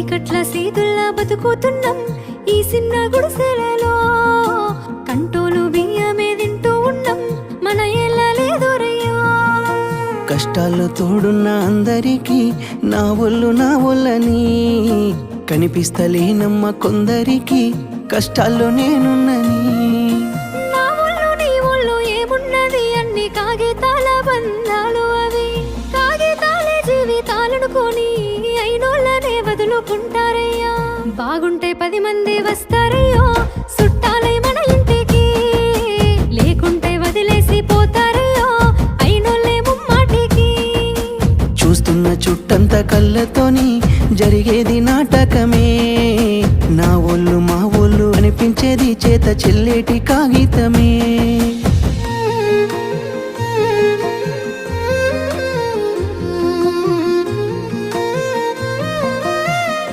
ఇకట్ల సీతుల్లా బతుకుతున్నాం ఈ చిన్న గుడిసెలలో, కంటోలు బియ్యమే తింటూ ఉన్నాం మన ఏళ్ళలేదోరయ్యా. కష్టాల్లో తోడున్న అందరికీ నా ఒళ్ళని కనిపిస్తలేనమ్మ కొందరికి కష్టాల్లో నేనున్నని. నా ఒళ్ళు నీ ఒళ్ళు ఏమున్నది అన్ని కాగితాల బంధాలు, అవి కాగితాలే జీవితాలనుకొని అయినోళ్ళనే వదులుకుంటారయ్యా. బాగుంటే 10 మంది వస్తారయ్యో చుట్టాలై మన ఇంటికి, లేకుంటే వదిలేసి పోతారయ్యో అయినోళ్ళే ముమ్మాటికి. చూస్తున్న చుట్టంత కళ్ళతోని జరిగేది నాటకమే, నా ఒళ్ళు మా ఒళ్ళు అనిపించేది చేత చెల్లేటి కాగితమే.